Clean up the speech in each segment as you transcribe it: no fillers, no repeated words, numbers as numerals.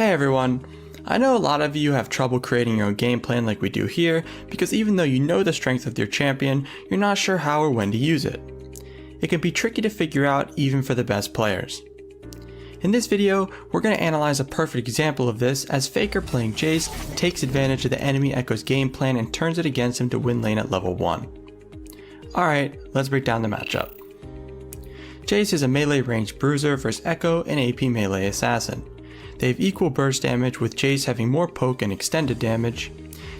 Hey everyone! I know a lot of you have trouble creating your own game plan like we do here, because even though you know the strength of your champion, you're not sure how or when to use it. It can be tricky to figure out even for the best players. In this video, we're going to analyze a perfect example of this as Faker playing Jace takes advantage of the enemy Echo's game plan and turns it against him to win lane at level 1. Alright, let's break down the matchup. Jace is a melee ranged bruiser versus Echo, an AP melee assassin. They have equal burst damage, with Jace having more poke and extended damage.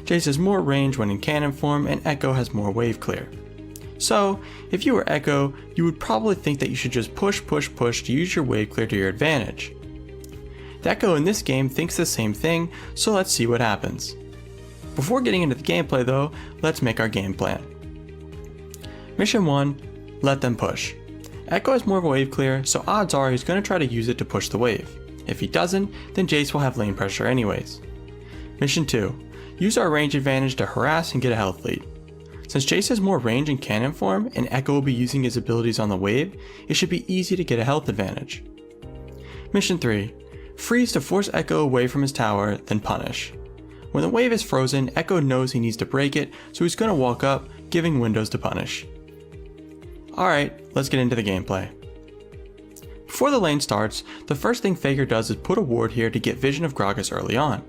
Jace has more range when in cannon form, and Echo has more wave clear. So, if you were Echo, you would probably think that you should just push to use your wave clear to your advantage. The Echo in this game thinks the same thing, so let's see what happens. Before getting into the gameplay though, let's make our game plan. Mission 1, let them push. Echo has more of a wave clear, so odds are he's going to try to use it to push the wave. If he doesn't, then Jace will have lane pressure anyways. Mission 2. Use our range advantage to harass and get a health lead. Since Jace has more range in cannon form and Echo will be using his abilities on the wave, it should be easy to get a health advantage. Mission 3. Freeze to force Echo away from his tower, then punish. When the wave is frozen, Echo knows he needs to break it, so he's going to walk up, giving windows to punish. Alright, let's get into the gameplay. Before the lane starts, the first thing Faker does is put a ward here to get vision of Gragas early on.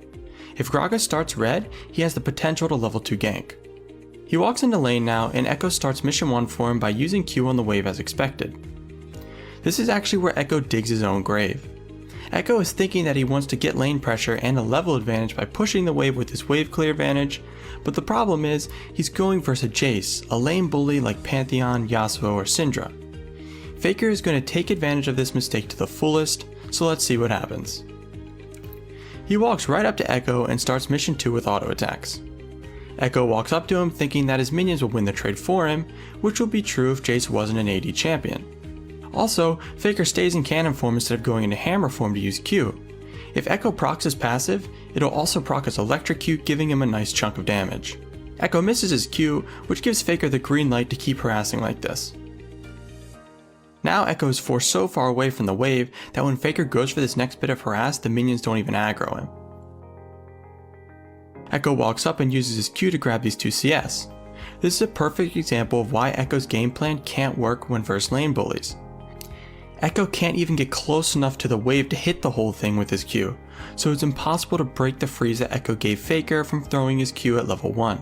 If Gragas starts red, he has the potential to level 2 gank. He walks into lane now, and Echo starts mission 1 for him by using Q on the wave as expected. This is actually where Echo digs his own grave. Echo is thinking that he wants to get lane pressure and a level advantage by pushing the wave with his wave clear advantage, but the problem is he's going versus Jace, a lane bully like Pantheon, Yasuo, or Syndra. Faker is going to take advantage of this mistake to the fullest, so let's see what happens. He walks right up to Echo and starts mission 2 with auto attacks. Echo walks up to him thinking that his minions will win the trade for him, which would be true if Jace wasn't an AD champion. Also, Faker stays in cannon form instead of going into hammer form to use Q. If Echo procs his passive, it'll also proc his electric Q, giving him a nice chunk of damage. Echo misses his Q, which gives Faker the green light to keep harassing like this. Now Echo is forced so far away from the wave that when Faker goes for this next bit of harass, the minions don't even aggro him. Echo walks up and uses his Q to grab these 2 CS. This is a perfect example of why Echo's game plan can't work when versus lane bullies. Echo can't even get close enough to the wave to hit the whole thing with his Q, so it's impossible to break the freeze that Echo gave Faker from throwing his Q at level 1.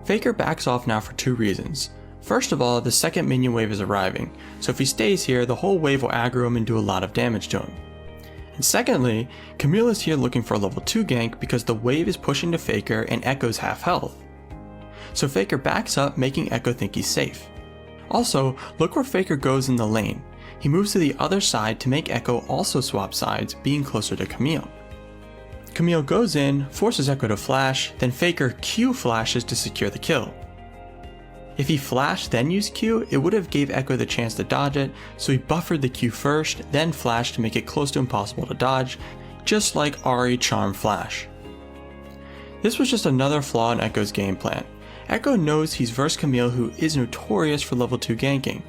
Faker backs off now for 2 reasons. First of all, the second minion wave is arriving, so if he stays here, the whole wave will aggro him and do a lot of damage to him. And secondly, Camille is here looking for a level 2 gank because the wave is pushing to Faker and Echo's half health. So Faker backs up, making Echo think he's safe. Also, look where Faker goes in the lane. He moves to the other side to make Echo also swap sides, being closer to Camille. Camille goes in, forces Echo to flash, then Faker Q flashes to secure the kill. If he flashed then used Q, it would have gave Echo the chance to dodge it, so he buffered the Q first, then flashed to make it close to impossible to dodge, just like Ahri Charm Flash. This was just another flaw in Echo's game plan. Echo knows he's versus Camille, who is notorious for level 2 ganking.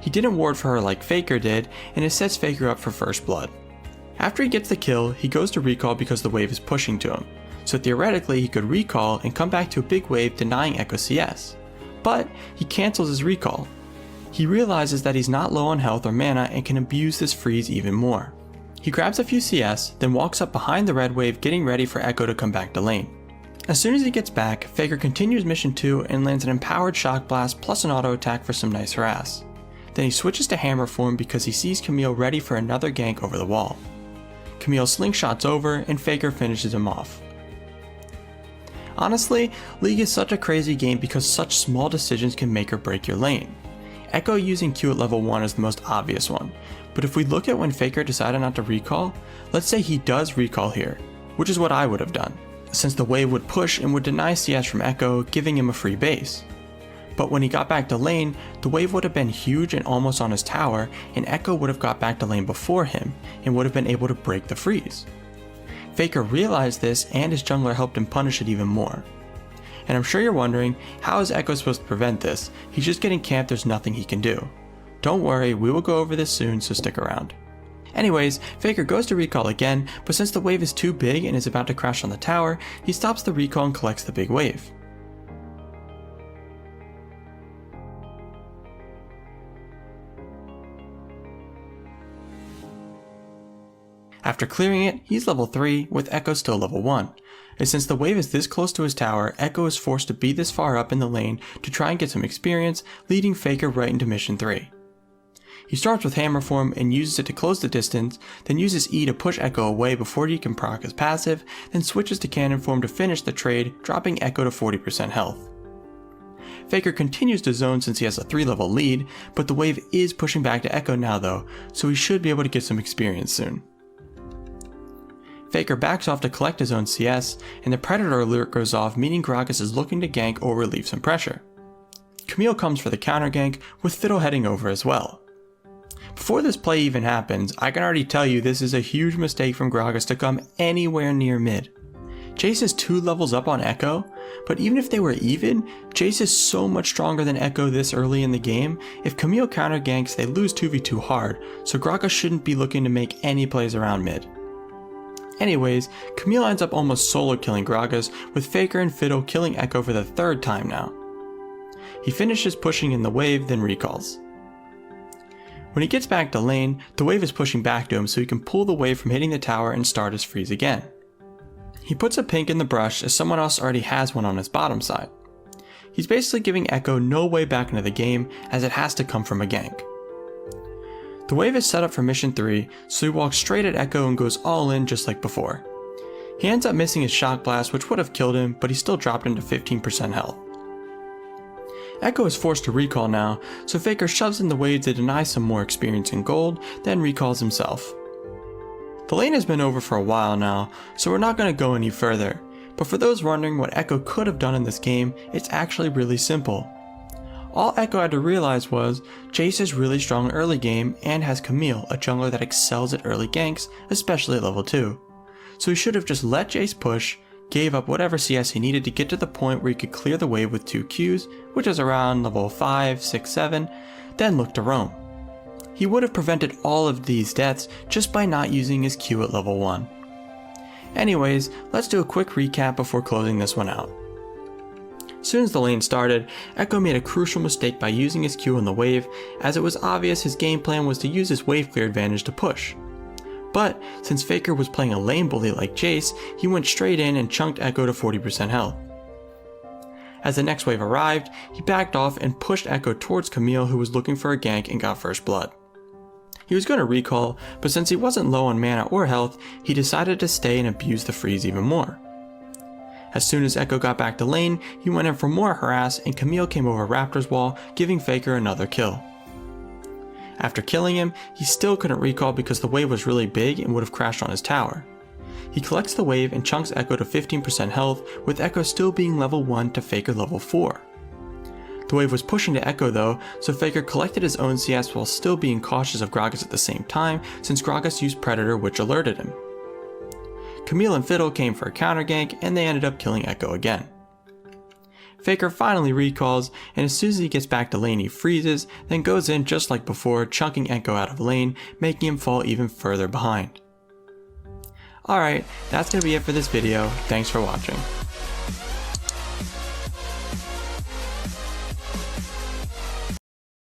He didn't ward for her like Faker did, and it sets Faker up for first blood. After he gets the kill, he goes to recall because the wave is pushing to him, so theoretically he could recall and come back to a big wave denying Echo CS. But he cancels his recall. He realizes that he's not low on health or mana and can abuse this freeze even more. He grabs a few CS, then walks up behind the red wave, getting ready for Echo to come back to lane. As soon as he gets back, Faker continues mission 2 and lands an empowered shock blast plus an auto attack for some nice harass. Then he switches to hammer form because he sees Camille ready for another gank over the wall. Camille slingshots over and Faker finishes him off. Honestly, League is such a crazy game because such small decisions can make or break your lane. Echo using Q at level 1 is the most obvious one, but if we look at when Faker decided not to recall, let's say he does recall here, which is what I would have done, since the wave would push and would deny CS from Echo, giving him a free base. But when he got back to lane, the wave would have been huge and almost on his tower, and Echo would have got back to lane before him, and would have been able to break the freeze. Faker realized this and his jungler helped him punish it even more. And I'm sure you're wondering, how is Echo supposed to prevent this? He's just getting camped, there's nothing he can do. Don't worry, we will go over this soon, so stick around. Anyways, Faker goes to recall again, but since the wave is too big and is about to crash on the tower, he stops the recall and collects the big wave. After clearing it, he's level 3, with Echo still level 1. And since the wave is this close to his tower, Echo is forced to be this far up in the lane to try and get some experience, leading Faker right into mission 3. He starts with Hammer Form and uses it to close the distance, then uses E to push Echo away before he can proc his passive, then switches to Cannon Form to finish the trade, dropping Echo to 40% health. Faker continues to zone since he has a 3 level lead, but the wave is pushing back to Echo now though, so he should be able to get some experience soon. Faker backs off to collect his own CS, and the Predator alert goes off, meaning Gragas is looking to gank or relieve some pressure. Camille comes for the counter gank, with Fiddle heading over as well. Before this play even happens, I can already tell you this is a huge mistake from Gragas to come anywhere near mid. Jace is 2 levels up on Echo, but even if they were even, Jace is so much stronger than Echo this early in the game. If Camille counter ganks, they lose 2v2 hard, so Gragas shouldn't be looking to make any plays around mid. Anyways, Camille ends up almost solo killing Gragas, with Faker and Fiddle killing Echo for the 3rd time now. He finishes pushing in the wave, then recalls. When he gets back to lane, the wave is pushing back to him so he can pull the wave from hitting the tower and start his freeze again. He puts a pink in the brush as someone else already has one on his bottom side. He's basically giving Echo no way back into the game as it has to come from a gank. The wave is set up for mission 3, so he walks straight at Echo and goes all in just like before. He ends up missing his shock blast, which would have killed him, but he still dropped him to 15% health. Echo is forced to recall now, so Faker shoves in the wave to deny some more experience in gold, then recalls himself. The lane has been over for a while now, so we're not going to go any further, but for those wondering what Echo could have done in this game, it's actually really simple. All Echo had to realize was, Jace is really strong early game and has Camille, a jungler that excels at early ganks, especially at level 2. So he should have just let Jace push, gave up whatever CS he needed to get to the point where he could clear the wave with 2 Qs, which is around level 5, 6, 7, then look to roam. He would have prevented all of these deaths just by not using his Q at level 1. Anyways, let's do a quick recap before closing this one out. As soon as the lane started, Echo made a crucial mistake by using his Q on the wave, as it was obvious his game plan was to use his wave clear advantage to push. But since Faker was playing a lane bully like Jace, he went straight in and chunked Echo to 40% health. As the next wave arrived, he backed off and pushed Echo towards Camille, who was looking for a gank and got first blood. He was going to recall, but since he wasn't low on mana or health, he decided to stay and abuse the freeze even more. As soon as Echo got back to lane, he went in for more harass and Camille came over Raptor's wall, giving Faker another kill. After killing him, he still couldn't recall because the wave was really big and would have crashed on his tower. He collects the wave and chunks Echo to 15% health, with Echo still being level 1 to Faker level 4. The wave was pushing to Echo though, so Faker collected his own CS while still being cautious of Gragas at the same time, since Gragas used Predator, which alerted him. Camille and Fiddle came for a counter gank and they ended up killing Echo again. Faker finally recalls, and as soon as he gets back to lane he freezes, then goes in just like before, chunking Echo out of lane, making him fall even further behind. Alright, that's going to be it for this video. Thanks for watching.